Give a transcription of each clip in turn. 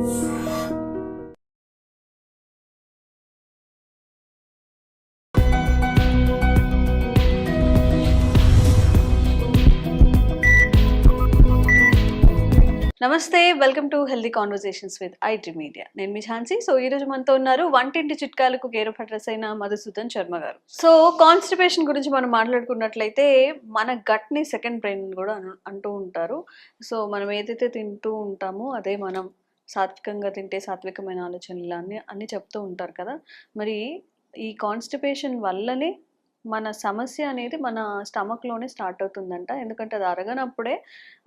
నమస్తే, welcome to healthy conversations with IT media. నేను మీ Jhansi. So ఈ రోజు మనతో ఉన్నారు వంటింటి చిట్కాలకు కేర్ ఆఫ్ అడ్రస్ అయిన మధుసూదన్ శర్మ గారు. సో కాన్స్టిపేషన్ గురించి మనం మాట్లాడుకున్నట్లయితే మన గట్ ని సెకండ్ బ్రెయిన్ కూడా అంటూ ఉంటారు. సో మనం ఏదైతే తింటూ ఉంటామో అదే మనం సాత్వికంగా తింటే సాత్వికమైన ఆలోచనలు అన్ని చెప్తూ ఉంటారు కదా. మరి ఈ కాన్స్టిపేషన్ వల్లనే మన సమస్య అనేది మన స్టమక్లోనే స్టార్ట్ అవుతుందంట. ఎందుకంటే అది అరగనప్పుడే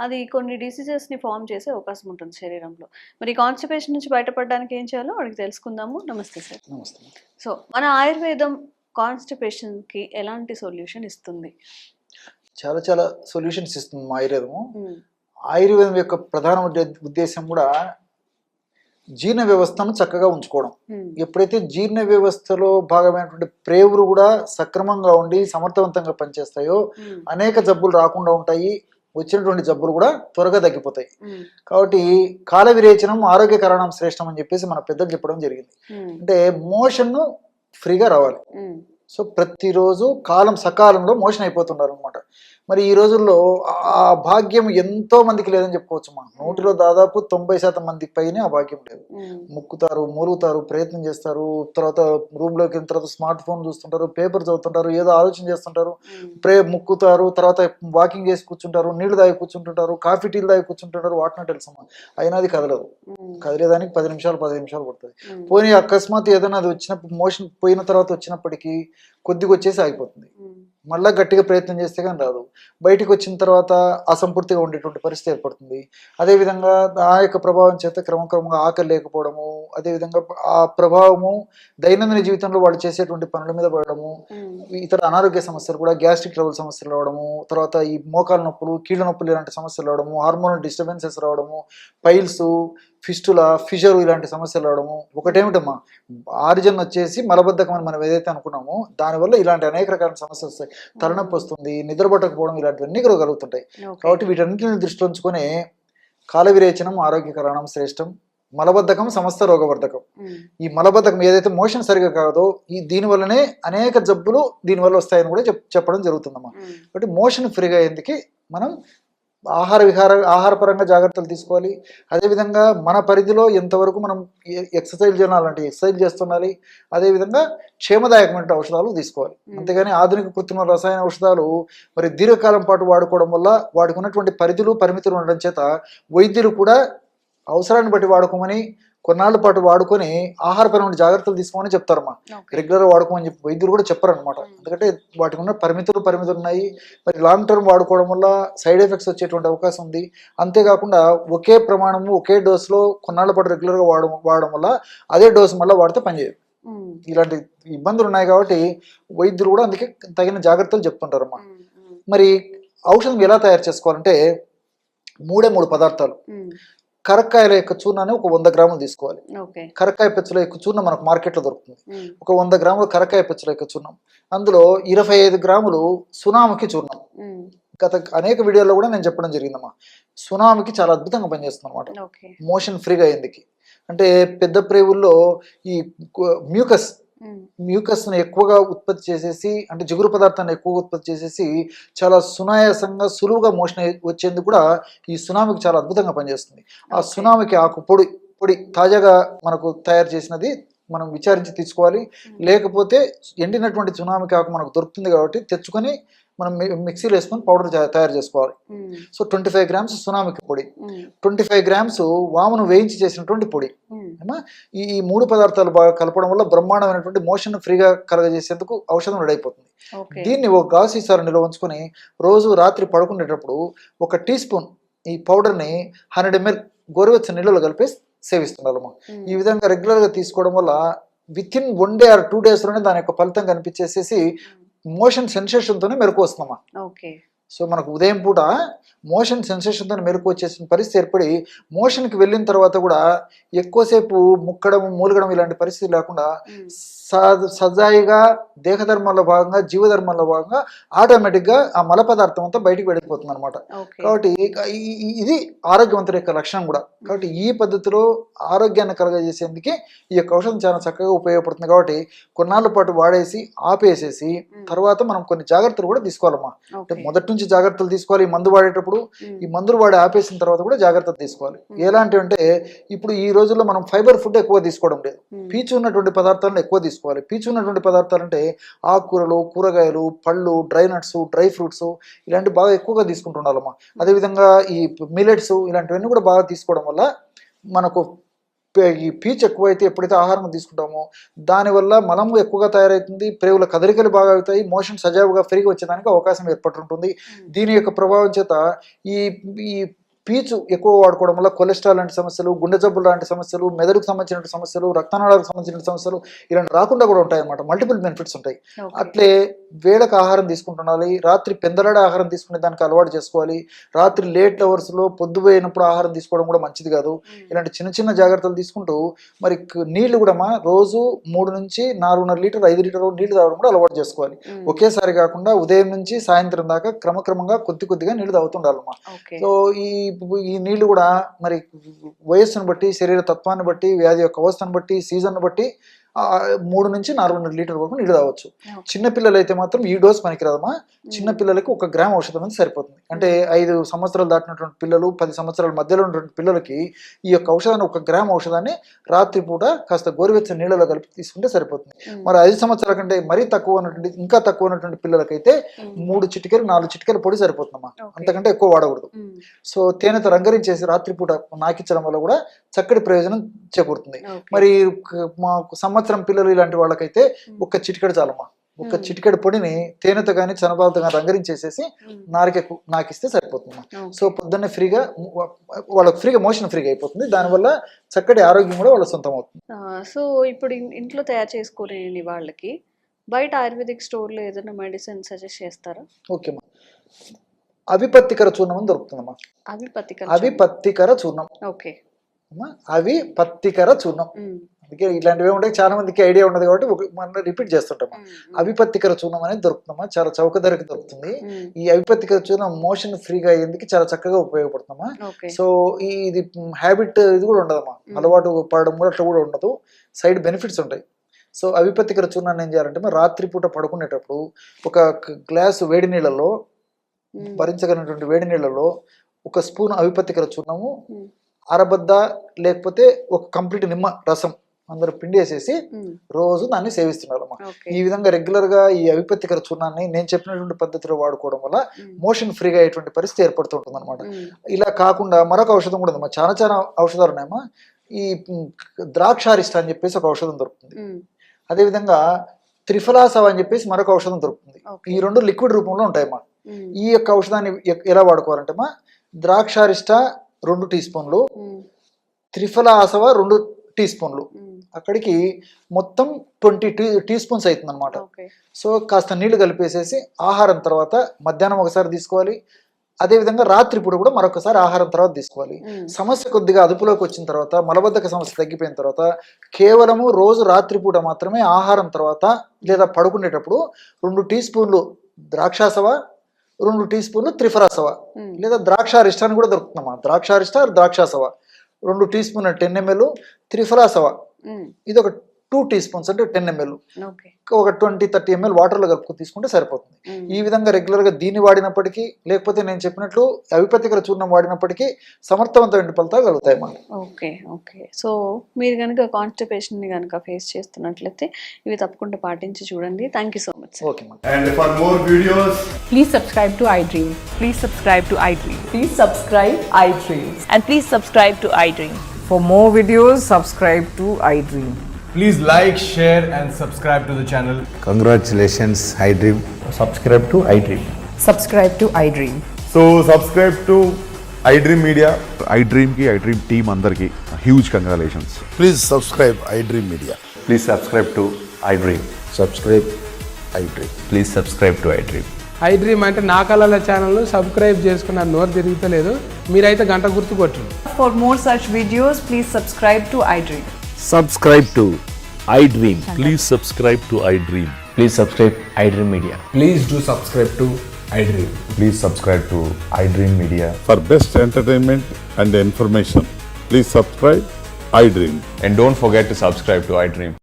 అది కొన్ని డిసీజెస్ని ఫామ్ చేసే అవకాశం ఉంటుంది శరీరంలో. మరి కాన్స్టిపేషన్ నుంచి బయటపడడానికి ఏం చేయాలో అడిగి తెలుసుకుందాము. నమస్తే సార్. నమస్తే. సో మన ఆయుర్వేదం కాన్స్టిపేషన్కి ఎలాంటి సొల్యూషన్ ఇస్తుంది? చాలా చాలా సొల్యూషన్స్ ఇస్తుంది మా ఆయుర్వేదము. ఆయుర్వేదం యొక్క ప్రధాన ఉద్దేశం కూడా జీర్ణ వ్యవస్థను చక్కగా ఉంచుకోవడం. ఎప్పుడైతే జీర్ణ వ్యవస్థలో భాగమైనటువంటి ప్రేవులు కూడా సక్రమంగా ఉండి సమర్థవంతంగా పనిచేస్తాయో అనేక జబ్బులు రాకుండా ఉంటాయి. వచ్చినటువంటి జబ్బులు కూడా త్వరగా తగ్గిపోతాయి. కాబట్టి కాల విరేచనం ఆరోగ్యకరణం శ్రేష్టం అని చెప్పేసి మన పెద్దలు చెప్పడం జరిగింది. అంటే మోషన్ ఫ్రీగా రావాలి. సో ప్రతిరోజు సకాలంలో మోషన్ అయిపోతున్నారు అనమాట. మరి ఈ రోజుల్లో ఆ భాగ్యం ఎంతో మందికి లేదని చెప్పుకోవచ్చు. మనం 100లో దాదాపు 90% మందికి పైనే ఆ భాగ్యం లేదు. ముక్కుతారు, మూలుగుతారు, ప్రయత్నం చేస్తారు, తర్వాత రూమ్లోకి వెళ్ళిన తర్వాత స్మార్ట్ ఫోన్ చూస్తుంటారు, పేపర్ చదువుతుంటారు, ఏదో ఆలోచన చేస్తుంటారు, ముక్కుతారు, తర్వాత వాకింగ్ చేసి కూర్చుంటారు, నీళ్లు తాగి కూర్చుంటుంటారు, కాఫీ టీలు తాగి కూర్చుంటుంటారు. వాటిని తెలుసు అయినా అది కదలదు. కదిలేదానికి 10 నిమిషాలు పడుతుంది. పోనీ అకస్మాత్ ఏదైనా అది వచ్చినప్పుడు మోషన్ పోయిన తర్వాత వచ్చినప్పటికీ కొద్దిగా వచ్చేసి ఆగిపోతుంది. మళ్ళీ గట్టిగా ప్రయత్నం చేస్తే కానీ రాదు. బయటకు వచ్చిన తర్వాత అసంపూర్తిగా ఉండేటువంటి పరిస్థితి ఏర్పడుతుంది. అదేవిధంగా ఆ యొక్క ప్రభావం చేత క్రమక్రమంగా ఆకలి లేకపోవడము, అదేవిధంగా ఆ ప్రభావము దైనందిన జీవితంలో వాళ్ళు చేసేటువంటి పనుల మీద పడడము, ఇతర అనారోగ్య సమస్యలు కూడా గ్యాస్ట్రిక్ ట్రబుల్ సమస్యలు రావడము, తర్వాత ఈ మోకాల నొప్పులు, కీళ్ళ నొప్పులు ఇలాంటి సమస్యలు రావడము, హార్మోనల్ డిస్టర్బెన్సెస్ రావడము, పైల్స్, ఫిస్టులా, ఫిషరు ఇలాంటి సమస్యలు రావడము. ఒకటేమిటమ్మా, ఆరిజిన్ వచ్చేసి మలబద్ధకం అని మనం ఏదైతే అనుకున్నామో దానివల్ల ఇలాంటి అనేక రకాల సమస్యలు వస్తాయి. తలనొప్పి వస్తుంది, నిద్రపట్టకపోవడం, ఇలాంటివన్నీ కూడా కలుగుతుంటాయి. కాబట్టి వీటన్నిటిని దృష్టిలో ఉంచుకొని కాల విరేచనం ఆరోగ్యకరణం శ్రేష్టం, మలబద్ధకం సమస్త రోగవర్ధకం. ఈ మలబద్ధకం ఏదైతే మోషన్ సరిగా కాదో దీనివల్లనే అనేక జబ్బులు దీనివల్ల వస్తాయని కూడా చెప్పడం జరుగుతుందమ్మా. కాబట్టి మోషన్ ఫ్రీగా అయ్యేందుకు మనం ఆహారపరంగా జాగ్రత్తలు తీసుకోవాలి. అదేవిధంగా మన పరిధిలో ఎంతవరకు మనం ఎక్సర్సైజ్ చేయాలంటే ఎక్సర్సైజ్ చేస్తుండాలి. అదేవిధంగా క్షేమదాయకమైన ఔషధాలు తీసుకోవాలి. అంతేగాని ఆధునిక కృత్రిమ రసాయన ఔషధాలు మరి దీర్ఘకాలం పాటు వాడుకోవడం వల్ల వాటికి ఉన్నటువంటి పరిధులు పరిమితులు ఉండడం చేత వైద్యులు కూడా అవసరాన్ని బట్టి వాడుకోమని, కొన్నాళ్ళ పాటు వాడుకొని ఆహారపరమైన జాగ్రత్తలు తీసుకోమని చెప్తారమ్మా. రెగ్యులర్గా వాడుకోమని చెప్పి వైద్యులు కూడా చెప్పారనమాట. ఎందుకంటే వాటికి ఉన్న పరిమితులు ఉన్నాయి. మరి లాంగ్ టర్మ్ వాడుకోవడం వల్ల సైడ్ ఎఫెక్ట్స్ వచ్చేటువంటి అవకాశం ఉంది. అంతేకాకుండా ఒకే ప్రమాణము ఒకే డోసులో కొన్నాళ్ళ పాటు రెగ్యులర్గా వాడడం వల్ల అదే డోసు మళ్ళీ వాడితే పనిచేయదు. ఇలాంటి ఇబ్బందులు ఉన్నాయి. కాబట్టి వైద్యులు కూడా అందుకే తగిన జాగ్రత్తలు చెప్తుంటారమ్మా. మరి ఔషధం ఎలా తయారు చేసుకోవాలంటే 3 పదార్థాలు. కరక్కాయల యొక్క చూర్ణాన్ని ఒక 100 గ్రాములు తీసుకోవాలి. కరక్కాయ పెచ్చుల యొక్క చూర్ణం మనకు మార్కెట్లో దొరుకుతుంది. ఒక 100 గ్రాములు కరక్కాయ పెచ్చుల యొక్క చూర్ణం, అందులో 25 గ్రాములు సునాముఖి చూర్ణం. గత అనేక వీడియోల్లో కూడా నేను చెప్పడం జరిగిందమ్మా. సునాముఖి చాలా అద్భుతంగా పనిచేస్తుంది అనమాట మోషన్ ఫ్రీగా అయ్యేందుకు. అంటే పెద్ద ప్రేవుల్లో ఈ మ్యూకస్ను ఎక్కువగా ఉత్పత్తి చేసేసి, అంటే జిగురు పదార్థాన్ని ఎక్కువగా ఉత్పత్తి చేసేసి చాలా సునాయాసంగా సులువుగా మోషన్ వచ్చేందుకు కూడా ఈ సునామికి చాలా అద్భుతంగా పనిచేస్తుంది. ఆ సునామికి ఆకు పొడి తాజాగా మనకు తయారు చేసినది మనం విచారించి తీసుకోవాలి. లేకపోతే ఎండినటువంటి సునామికి ఆకు మనకు దొరుకుతుంది కాబట్టి తెచ్చుకొని మనం మిక్సీలో వేసుకొని పౌడర్ తయారు చేసుకోవాలి. సో 25 గ్రామ్స్ సునామికి పొడి, 25 గ్రామ్స్ వామును వేయించి చేసినటువంటి పొడి. ఈ 3 పదార్థాలు బాగా కలపడం వల్ల బ్రహ్మాండమైనటువంటి మోషన్ ఫ్రీగా కలగజేసేందుకు ఔషధం రెడీ అయిపోతుంది. దీన్ని ఒక గాజు సీసాలో నిల్వ ఉంచుకొని రోజు రాత్రి పడుకునేటప్పుడు 1 టీ స్పూన్ ఈ పౌడర్ని 100 ml గోరువెచ్చని నీళ్ళలో కలిపేసి సేవిస్తున్నారమ్మా. ఈ విధంగా రెగ్యులర్గా తీసుకోవడం వల్ల వితిన్ 1 day or 2 days లోనే దాని యొక్క ఫలితం కనిపించేసేసి మోషన్ సెన్సేషన్తోనే మెరుగు వస్తుందమ్మా. సో మనకు ఉదయం పూట మోషన్ సెన్సేషన్తో మెలకు వచ్చేసిన పరిస్థితి ఏర్పడి మోషన్కి వెళ్ళిన తర్వాత కూడా ఎక్కువసేపు ముక్కడం మూలగడం ఇలాంటి పరిస్థితి లేకుండా సజాయిగా దేహధర్మంలో భాగంగా జీవధర్మంలో భాగంగా ఆటోమేటిక్గా ఆ మల పదార్థం అంతా బయటికి వెళ్ళిపోతుంది అనమాట. కాబట్టి ఇది ఆరోగ్యవంతుల యొక్క లక్షణం కూడా. కాబట్టి ఈ పద్ధతిలో ఆరోగ్యాన్ని కలగజేసేందుకే ఈ యొక్క ఔషధం చాలా చక్కగా ఉపయోగపడుతుంది. కాబట్టి కొన్నాళ్ళ పాటు వాడేసి ఆపేసేసి తర్వాత మనం కొన్ని జాగ్రత్తలు కూడా తీసుకోవాలమ్మా. అంటే మొదటి నుంచి జాగ్రత్తలు తీసుకోవాలి. ఈ మందు వాడేటప్పుడు ఈ మందులు వాడి ఆపేసిన తర్వాత కూడా జాగ్రత్తలు తీసుకోవాలి. ఎలాంటివి అంటే ఇప్పుడు ఈ రోజుల్లో మనం ఫైబర్ ఫుడ్ ఎక్కువ తీసుకోవడం లేదు, పీచు ఉన్నటువంటి పదార్థాలను ఎక్కువ తీసుకోవాలి. పీచు ఉన్నటువంటి పదార్థాలు అంటే ఆకుకూరలు, కూరగాయలు, పళ్ళు, డ్రై నట్స్, డ్రై ఫ్రూట్స్ ఇలాంటివి బాగా ఎక్కువగా తీసుకుంటుండాలమ్మా. అదేవిధంగా ఈ మిల్లెట్స్ ఇలాంటివన్నీ కూడా బాగా తీసుకోవడం వల్ల మనకు ఈ పీచు ఎక్కువైతే ఎప్పుడైతే ఆహారం తీసుకుంటామో దానివల్ల మలం ఎక్కువగా తయారవుతుంది, ప్రేవుల కదలికలు బాగా అవుతాయి, మోషన్ సజావుగా ఫ్రీగా వచ్చేదానికి అవకాశం ఏర్పడుతుంటుంది. దీని యొక్క ప్రభావం చేత ఈ పీచు ఎక్కువ వాడుకోవడం వల్ల కొలెస్ట్రాల్ లాంటి సమస్యలు, గుండె జబ్బులు లాంటి సమస్యలు, మెదడుకు సంబంధించిన సమస్యలు, రక్తనాళాలకు సంబంధించిన సమస్యలు ఇలాంటి రాకుండా కూడా ఉంటాయి అన్నమాట. మల్టిపుల్ బెనిఫిట్స్ ఉంటాయి. అట్లే వేళకు ఆహారం తీసుకుంటున్నాలి, రాత్రి పెందలాడే ఆహారం తీసుకునే దానికి అలవాటు చేసుకోవాలి. రాత్రి లేట్ అవర్స్లో పొద్దుపోయినప్పుడు ఆహారం తీసుకోవడం కూడా మంచిది కాదు. ఇలాంటి చిన్న చిన్న జాగ్రత్తలు తీసుకుంటూ మరి నీళ్లు కూడా రోజు 3 నుంచి 4.5 లీటర్ 5 లీటర్ నీళ్లు తాగడం కూడా అలవాటు చేసుకోవాలి. ఒకేసారి కాకుండా ఉదయం నుంచి సాయంత్రం దాకా క్రమక్రమంగా కొద్దిగా నీళ్లు తాగుతుండాలమ్మా. సో ఈ నీళ్లు కూడా మరి వయస్సును బట్టి, శరీర తత్వాన్ని బట్టి, వ్యాధి యొక్క అవస్థను బట్టి, సీజన్ బట్టి 3 నుంచి 4.5 లీటర్ వరకు నీళ్ళు తాగొచ్చు. చిన్నపిల్లలు అయితే మాత్రం ఈ డోస్ పనికిరాదమ్మా. చిన్నపిల్లలకి 1 గ్రామ్ ఔషధం అనేది సరిపోతుంది. అంటే 5 సంవత్సరాలు దాటినటువంటి పిల్లలు, 10 సంవత్సరాల మధ్యలో ఉన్నటువంటి పిల్లలకి ఈ యొక్క ఔషధాన్ని 1 గ్రామ్ ఔషధాన్ని రాత్రిపూట కాస్త గోరువెచ్చని నీళ్ళలో కలిపి తీసుకుంటే సరిపోతుంది. మరి 5 సంవత్సరాల కంటే మరీ తక్కువ ఉన్నటువంటి, ఇంకా తక్కువ ఉన్నటువంటి పిల్లలకైతే 3 చిటికెలు 4 చిటికెల పొడి సరిపోతుందమ్మా. అంతకంటే ఎక్కువ వాడకూడదు. సో తేనెతో రంగరించేసి రాత్రిపూట నాకించడం వల్ల కూడా చక్కటి ప్రయోజనం చేకూరుతుంది. మరి సంవత్సరం పిల్లలు ఇలాంటి వాళ్ళకైతే 1 చిటికెడు చాలమ్మా. 1 చిటికెడు పొడిని తేనెతో కానీ చనబాలతో కానీ రంగరించేసేసి నాకిస్తే సరిపోతుంది. సో పొద్దున్నే ఫ్రీగా వాళ్ళకి మోషన్ ఫ్రీగా అయిపోతుంది. దానివల్ల చక్కటి ఆరోగ్యం కూడా వాళ్ళ సొంతం అవుతుంది. సో ఇప్పుడు ఇంట్లో తయారు చేసుకునే వాళ్ళకి బయట ఆయుర్వేదిక్ స్టోర్లో ఏదైనా మెడిసిన్ సజెస్ట్ చేస్తారా? ఓకేమ్మా. అవిపత్తికర చూర్ణం అని దొరుకుతుందమ్మా. అవిపత్తికర చూర్ణం. ఓకే. అవిపత్తికర చూర్ణం. అందుకే ఇట్లాంటివి ఉంటాయి, చాలా మందికి ఐడియా ఉండదు కాబట్టి మనం రిపీట్ చేస్తుంటాం. అవిపత్తికర చూర్ణం అనేది దొరుకుతుందమ్మా, చాలా చౌక ధరకు దొరుకుతుంది. ఈ అవిపత్తికర చూర్ణం మోషన్ ఫ్రీగా అయ్యేందుకు చాలా చక్కగా ఉపయోగపడుతుందమ్మా. సో ఇది హ్యాబిట్ ఇది కూడా ఉండదమ్మా, అలవాటు పడడం కూడా అట్లా కూడా ఉండదు, సైడ్ బెనిఫిట్స్ ఉంటాయి. సో అవిపత్తికర చూర్ణాన్ని ఏం చేయాలంటే రాత్రిపూట పడుకునేటప్పుడు 1 గ్లాసు వేడి నీళ్ళలో, భరించగలిగినటువంటి వేడి నీళ్ళలో 1 స్పూన్ అవిపత్తికర చూర్ణము, అరబద్ద లేకపోతే 1 కంప్లీట్ నిమ్మ రసం అందరూ పిండి వేసేసి రోజు దాన్ని సేవిస్తున్నారమ్మా. ఈ విధంగా రెగ్యులర్ గా ఈ అవిపత్తికర చూర్ణాన్ని నేను చెప్పినటువంటి పద్ధతిలో వాడుకోవడం వల్ల మోషన్ ఫ్రీగా అయ్యేటువంటి పరిస్థితి ఏర్పడుతుంటుంది అనమాట. ఇలా కాకుండా మరొక ఔషధం కూడా ఉందమ్మా. చాలా ఔషధాలు ఉన్నాయమ్మా. ఈ ద్రాక్షారిష్ట అని చెప్పేసి 1 ఔషధం దొరుకుతుంది. అదేవిధంగా త్రిఫలాసవ అని చెప్పేసి మరొక ఔషధం దొరుకుతుంది. ఈ 2 లిక్విడ్ రూపంలో ఉంటాయమ్మా. ఈ యొక్క ఔషధాన్ని ఎలా వాడుకోవాలంటే అమ్మా, ద్రాక్షారిష్ట 2 టీ స్పూన్లు, త్రిఫలాసవ 2 టీ స్పూన్లు, అక్కడికి మొత్తం 20 టీ స్పూన్స్ అవుతుంది అనమాట. సో కాస్త నీళ్లు కలిపేసేసి ఆహారం తర్వాత మధ్యాహ్నం ఒకసారి తీసుకోవాలి. అదేవిధంగా రాత్రిపూట కూడా మరొకసారి ఆహారం తర్వాత తీసుకోవాలి. సమస్య కొద్దిగా అదుపులోకి వచ్చిన తర్వాత, మలబద్ధక సమస్య తగ్గిపోయిన తర్వాత కేవలము రోజు రాత్రిపూట మాత్రమే ఆహారం తర్వాత లేదా పడుకునేటప్పుడు 2 టీ స్పూన్లు ద్రాక్షాసవ, 2 టీ స్పూన్లు త్రిఫలాసవ లేదా ద్రాక్షారిష్టాన్ని కూడా దొరుకుతుందమ్మా. ద్రాక్షాసవ 2 టీ స్పూన్ 10 ml, త్రిఫలాసవ ఇది 2 టీ స్పూన్స్ అంటే 10 ml, 20-30 ml వాటర్లో కలుపుకొని తీసుకుంటే సరిపోతుంది. ఈ విధంగా రెగ్యులర్ గా దీన్ని వాడినప్పటికీ, లేకపోతే నేను చెప్పినట్లు అవిపత్తికర చూర్ణం వాడినప్పటికీ సమర్థవంతమైన ఫలితాలు కలుగుతాయి మనం. ఓకే. సో మీరు కనుక కాన్స్టిపేషన్ ని కనుక ఫేస్ చేస్తున్నట్లయితే ఇవి తప్పకుండా పాటించి చూడండి. Thank you so much. Okay. And for more videos, please subscribe to iDream. Please subscribe to iDream. Please subscribe iDream. And please subscribe to iDream. For more videos, subscribe to iDream. please like, share and subscribe to the channel. Congratulations, iDream. Subscribe to iDream. Subscribe to iDream. So subscribe to iDream Media. iDream ki iDream team andarki huge congratulations. Please subscribe iDream Media. Please subscribe to iDream. Subscribe iDream. Please subscribe to iDream. I dream అంటే నా కళల ఛానల్ను subscribe చేసుకున్న నోరు తిరుగుతలేదు. మీరైతే గంట గుర్తు కొట్టండి. For more such videos, please subscribe to iDream. Subscribe to iDream. Please subscribe to iDream. Please subscribe iDream Media. Please do subscribe to iDream. Please subscribe to iDream Media. For best entertainment and information, please subscribe iDream. And don't forget to subscribe to iDream.